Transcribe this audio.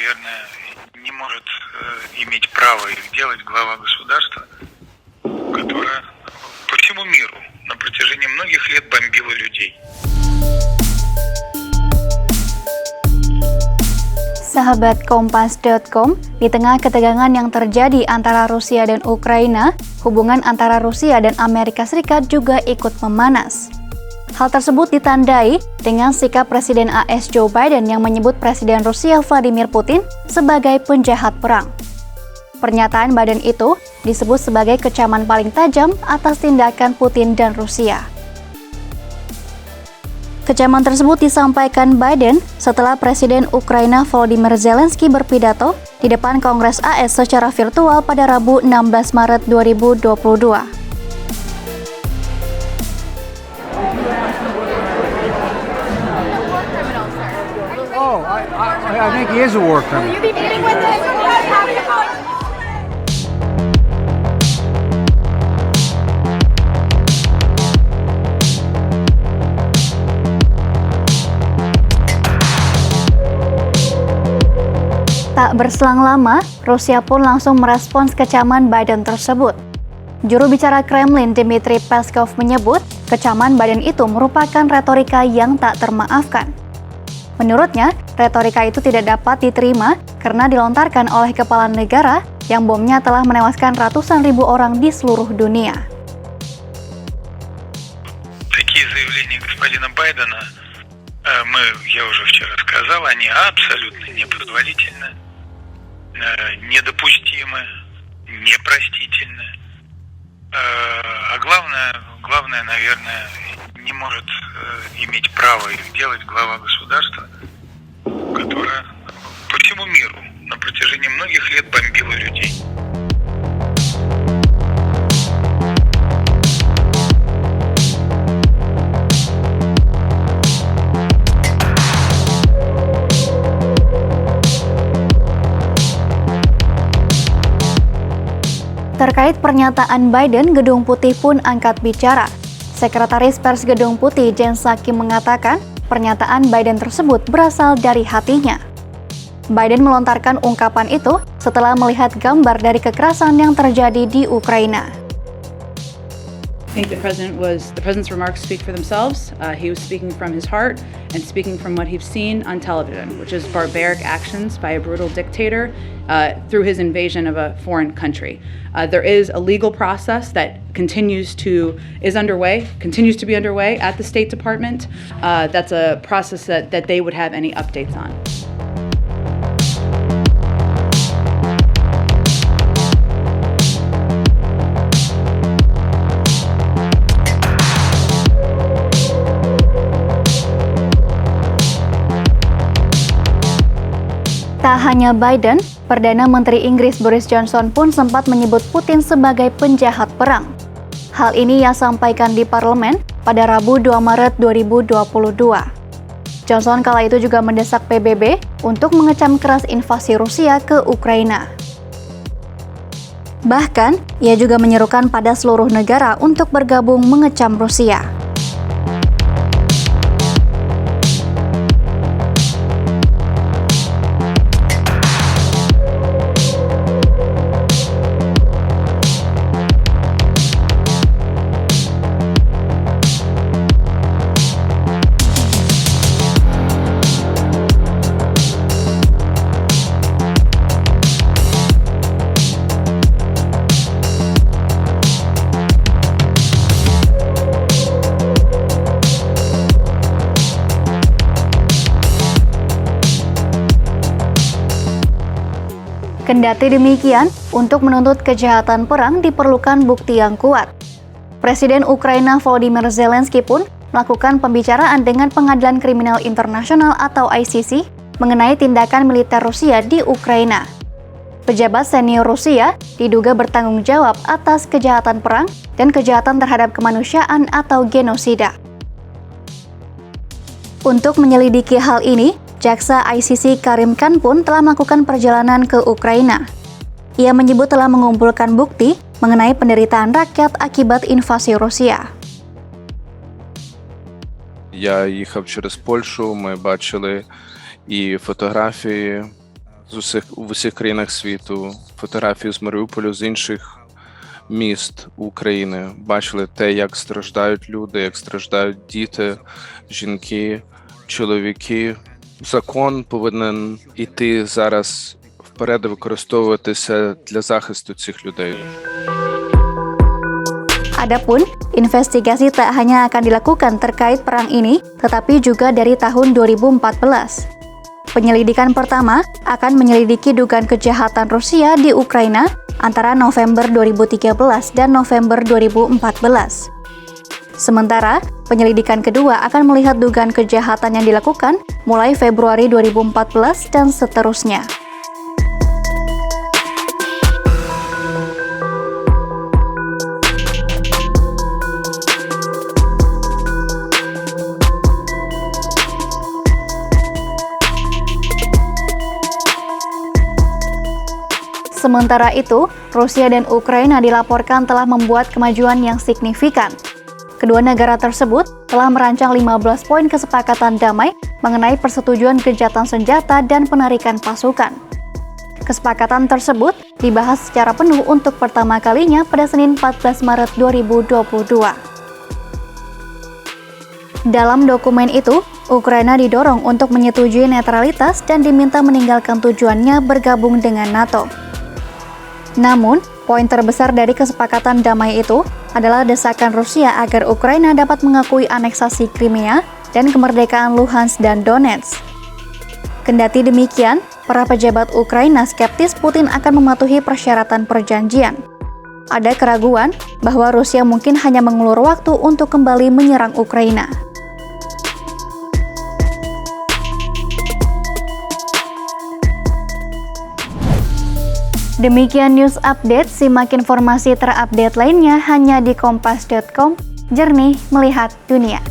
наверное, не может иметь права их делать глава государства, которое по всему миру на протяжении многих лет бомбило людей. Sahabat Kompas.com, di tengah ketegangan yang terjadi antara Rusia dan Ukraina, hubungan antara Rusia dan Amerika Serikat juga ikut memanas. Hal tersebut ditandai dengan sikap Presiden AS Joe Biden yang menyebut Presiden Rusia Vladimir Putin sebagai penjahat perang. Pernyataan Biden itu disebut sebagai kecaman paling tajam atas tindakan Putin dan Rusia. Kecaman tersebut disampaikan Biden setelah Presiden Ukraina Volodymyr Zelensky berpidato di depan Kongres AS secara virtual pada Rabu 16 Maret 2022. Oh, I think he is a war criminal. Will you be meeting with him? Tak berselang lama, Rusia pun langsung merespons kecaman Biden tersebut. Juru bicara Kremlin Dmitry Peskov menyebut kecaman Biden itu merupakan retorika yang tak termaafkan. Menurutnya, retorika itu tidak dapat diterima karena dilontarkan oleh kepala negara yang bomnya telah menewaskan ratusan ribu orang di seluruh dunia. Такие заявления господина Байдена, я уже вчера сказал, они абсолютно непозволительны, недопустимы, непростительны. А главное, наверное, не может иметь права их делать глава государства, которое по всему миру на протяжении многих лет бомбило людей. Terkait pernyataan Biden, Gedung Putih pun angkat bicara. Sekretaris Pers Gedung Putih Jen Psaki mengatakan pernyataan Biden tersebut berasal dari hatinya. Biden melontarkan ungkapan itu setelah melihat gambar dari kekerasan yang terjadi di Ukraina. I think the president's remarks speak for themselves. He was speaking from his heart and speaking from what he's seen on television, which is barbaric actions by a brutal dictator through his invasion of a foreign country. There is a legal process that continues to be underway at the State Department. That's a process that they would have any updates on. Tak hanya Biden, Perdana Menteri Inggris Boris Johnson pun sempat menyebut Putin sebagai penjahat perang. Hal ini ia sampaikan di parlemen pada Rabu 2 Maret 2022. Johnson kala itu juga mendesak PBB untuk mengecam keras invasi Rusia ke Ukraina. Bahkan, ia juga menyerukan pada seluruh negara untuk bergabung mengecam Rusia. Kendati demikian, untuk menuntut kejahatan perang diperlukan bukti yang kuat. Presiden Ukraina Volodymyr Zelensky pun melakukan pembicaraan dengan Pengadilan Kriminal Internasional atau ICC mengenai tindakan militer Rusia di Ukraina. Pejabat senior Rusia diduga bertanggung jawab atas kejahatan perang dan kejahatan terhadap kemanusiaan atau genosida. Untuk menyelidiki hal ini, Jaksa ICC Karim Khan pun telah melakukan perjalanan ke Ukraina. Ia menyebut telah mengumpulkan bukti mengenai penderitaan rakyat akibat invasi Rusia. Я їхав через Польщу, ми бачили і фотографії в усіх країнах світу, фотографії з Маріуполю, з інших міст України. Бачили те, як страждають люди, як страждають діти, жінки, чоловіки. Закон повинен іти зараз вперед і використовуватися для захисту цих людей. Adapun, investigasi tak hanya akan dilakukan terkait perang ini, tetapi juga dari tahun 2014. Penyelidikan pertama akan menyelidiki dugaan kejahatan Rusia di Ukraina antara November 2013 dan November 2014. Sementara, penyelidikan kedua akan melihat dugaan kejahatan yang dilakukan mulai Februari 2014 dan seterusnya. Sementara itu, Rusia dan Ukraina dilaporkan telah membuat kemajuan yang signifikan. Kedua negara tersebut telah merancang 15 poin kesepakatan damai mengenai persetujuan gencatan senjata dan penarikan pasukan. Kesepakatan tersebut dibahas secara penuh untuk pertama kalinya pada Senin 14 Maret 2022. Dalam dokumen itu, Ukraina didorong untuk menyetujui netralitas dan diminta meninggalkan tujuannya bergabung dengan NATO. Namun, poin terbesar dari kesepakatan damai itu adalah desakan Rusia agar Ukraina dapat mengakui aneksasi Crimea dan kemerdekaan Luhansk dan Donetsk. Kendati demikian, para pejabat Ukraina skeptis Putin akan mematuhi persyaratan perjanjian. Ada keraguan bahwa Rusia mungkin hanya mengulur waktu untuk kembali menyerang Ukraina. Demikian news update, simak informasi terupdate lainnya hanya di kompas.com, jernih melihat dunia.